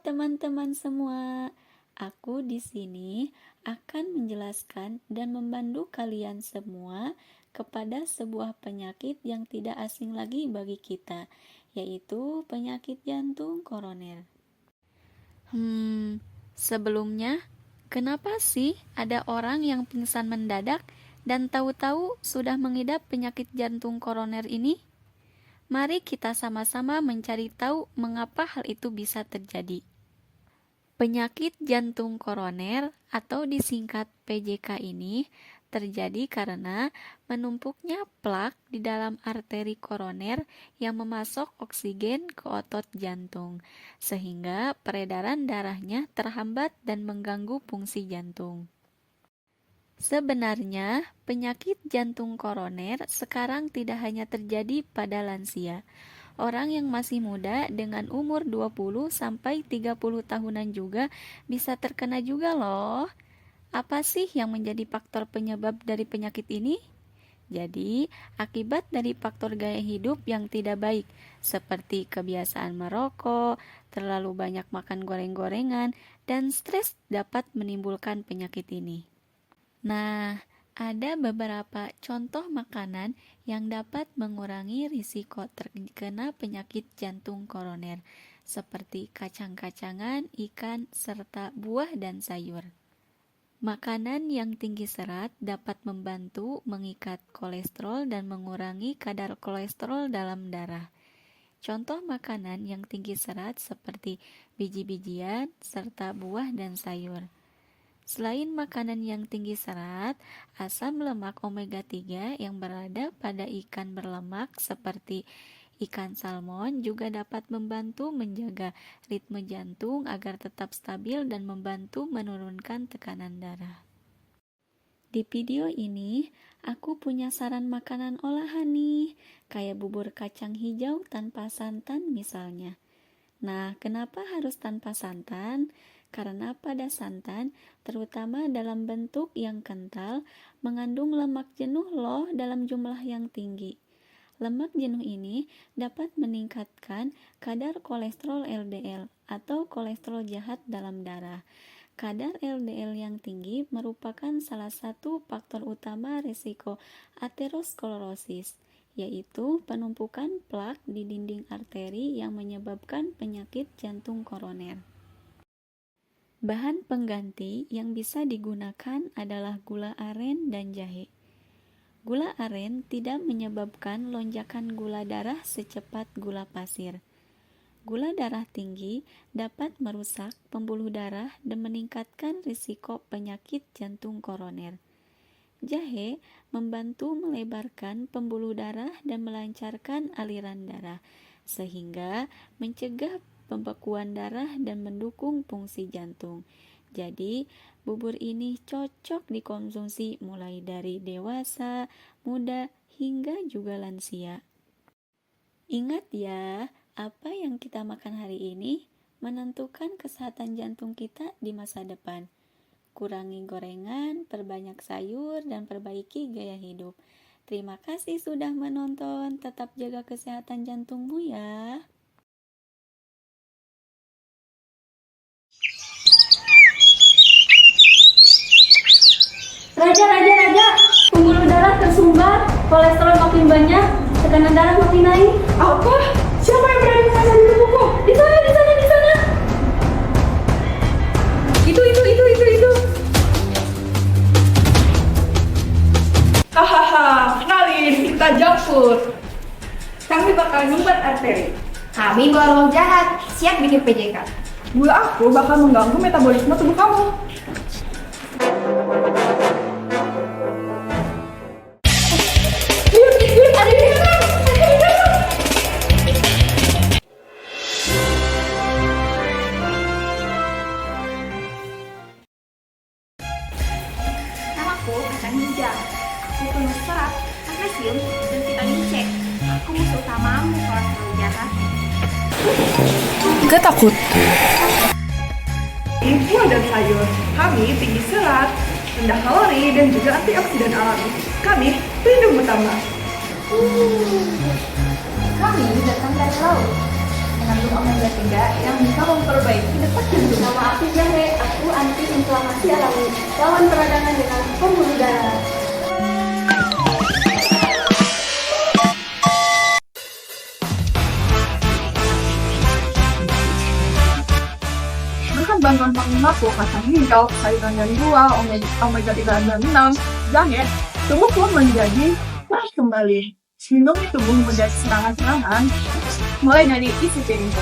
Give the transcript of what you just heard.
teman-teman semua. Aku di sini akan menjelaskan dan membantu kalian semua kepada sebuah penyakit yang tidak asing lagi bagi kita, yaitu penyakit jantung koroner. Sebelumnya, kenapa sih ada orang yang pingsan mendadak dan tahu-tahu sudah mengidap penyakit jantung koroner ini? Mari kita sama-sama mencari tahu mengapa hal itu bisa terjadi. Penyakit jantung koroner atau disingkat PJK ini terjadi karena menumpuknya plak di dalam arteri koroner yang memasok oksigen ke otot jantung, sehingga peredaran darahnya terhambat dan mengganggu fungsi jantung. Sebenarnya, penyakit jantung koroner sekarang tidak hanya terjadi pada lansia. Orang yang masih muda dengan umur 20 sampai 30 tahunan juga bisa terkena juga loh. Apa sih yang menjadi faktor penyebab dari penyakit ini? Jadi, akibat dari faktor gaya hidup yang tidak baik, seperti kebiasaan merokok, terlalu banyak makan goreng-gorengan, dan stres dapat menimbulkan penyakit ini. Nah, ada beberapa contoh makanan yang dapat mengurangi risiko terkena penyakit jantung koroner, seperti kacang-kacangan, ikan, serta buah dan sayur. Makanan yang tinggi serat dapat membantu mengikat kolesterol dan mengurangi kadar kolesterol dalam darah. Contoh makanan yang tinggi serat seperti biji-bijian serta buah dan sayur. Selain makanan yang tinggi serat, asam lemak omega 3 yang berada pada ikan berlemak seperti ikan salmon juga dapat membantu menjaga ritme jantung agar tetap stabil dan membantu menurunkan tekanan darah. Di video ini, aku punya saran makanan olahan nih, kayak bubur kacang hijau tanpa santan misalnya. Nah, kenapa harus tanpa santan? Karena pada santan, terutama dalam bentuk yang kental, mengandung lemak jenuh loh dalam jumlah yang tinggi. Lemak jenuh ini dapat meningkatkan kadar kolesterol LDL atau kolesterol jahat dalam darah. Kadar LDL yang tinggi merupakan salah satu faktor utama risiko aterosklerosis, yaitu penumpukan plak di dinding arteri yang menyebabkan penyakit jantung koroner. Bahan pengganti yang bisa digunakan adalah gula aren dan jahe. Gula aren tidak menyebabkan lonjakan gula darah secepat gula pasir. Gula darah tinggi dapat merusak pembuluh darah dan meningkatkan risiko penyakit jantung koroner. Jahe membantu melebarkan pembuluh darah dan melancarkan aliran darah, sehingga mencegah pembekuan darah dan mendukung fungsi jantung. Jadi, bubur ini cocok dikonsumsi mulai dari dewasa, muda, hingga juga lansia. Ingat ya, apa yang kita makan hari ini menentukan kesehatan jantung kita di masa depan. Kurangi gorengan, perbanyak sayur, dan perbaiki gaya hidup. Terima kasih sudah menonton. Tetap jaga kesehatan jantungmu ya. Raja, pembuluh darah tersumbat, kolesterol makin banyak, tekanan darah makin naik. Apa? Siapa yang berani mengasah di tubuhku? Di sana. Itu. Hahaha, kenalin, kita junk food. Kami bakal nyumbat arteri. Kami golongan jahat, siap bikin PJK. Gula aku bakal mengganggu metabolisme tubuh kamu. Namaku kacang hijau. Aku penuh serat, magnesium, dan vitamin C. Aku musuh utamamu kolesterol jahat. Gak takut. Ini buah dan sayur. Kami tinggi serat, rendah kalori, dan juga antioksidan alami. Kami pelindung utama. Kami datang dari laut. mengandung omega 3 yang bisa memperbaiki detak jantung. Nama aku Jahe, aku anti inflamasi alami, lawan peradangan dengan pembuluh darah. Berkat bantuan pengimatku, kacang hijau, sayuran dan buah, omega 3 dan 6, jahe, tubuh pun menjadi fresh kembali. Lindungi tubuhmu dari serangan-serangan, mulai dari isi piringku.